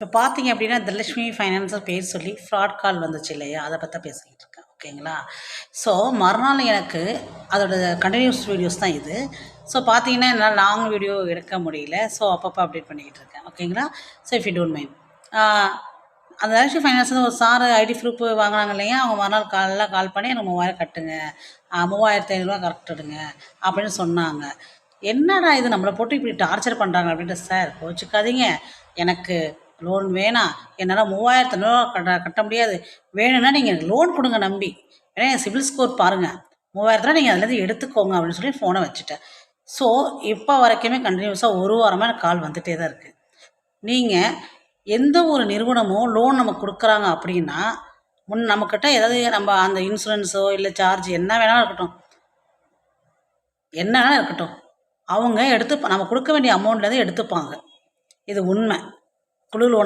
இப்போ பார்த்தீங்க அப்படின்னா, தனலட்சுமி ஃபைனான்ஸர் பேர் சொல்லி ஃப்ராட் கால் வந்துச்சு இல்லையா? அத பத்தி பேசிக்கிட்டு இருக்கேன். ஓகேங்களா? ஸோ மறுநாள் எனக்கு அதோட கன்டினியூஸ் வீடியோஸ் தான் இது. ஸோ பார்த்தீங்கன்னா, என்னால லாங் வீடியோ எடுக்க முடியல. ஸோ அப்பப்போ அப்டேட் பண்ணிக்கிட்டு இருக்கேன். ஓகேங்களா? So if you don't mind. ஆ அந்த தனலட்சுமி ஃபைனான்ஸ்ல ஒரு சார் ஐடி ப்ரூஃப் வாங்குனாங்க இல்லையா? அவங்க மறுநாள் காலைல கால் பண்ணி எனக்கு 3000 கட்டுங்க. ரூ. 3500 கட்டிடுங்க அப்படின்னு சொன்னாங்க. என்னடா இது நம்மள போட்டு இப்படி டார்ச்சர் பண்றாங்க அப்படின்ட்டு, சார் கோச்சுக்காதீங்க. எனக்கு லோன் வேணாம். என்னால ரூ. 3500 கட்ட முடியாது. வேணும்னா நீங்க எனக்கு லோன் குடுங்க நம்பி. ஏன்னா என் சிபில் ஸ்கோர் பாருங்க. 3000 நீங்க அதுலேருந்து எடுத்துக்கோங்க அப்படின்னு சொல்லி ஃபோன வச்சுட்டேன். ஸோ இப்போ வரைக்குமே கன்டினியூஸா 1 வாரமா எனக்கு கால் வந்துட்டே தான் இருக்கு. நீங்க எந்த ஒரு நிறுவனமோ லோன் நமக்கு குடுக்குறாங்க அப்படின்னா, நம்மகிட்ட ஏதாவது நம்ம அந்த இன்சூரன்ஸோ, இல்ல சார்ஜ் என்ன வேணாலும் இருக்கட்டும். என்ன வேணாலும் இருக்கட்டும். அவங்க எடுத்து நம்ம குடுக்க வேண்டிய அமௌண்ட்லேருந்து எடுத்துப்பாங்க. இது உண்ம. குழு லோனா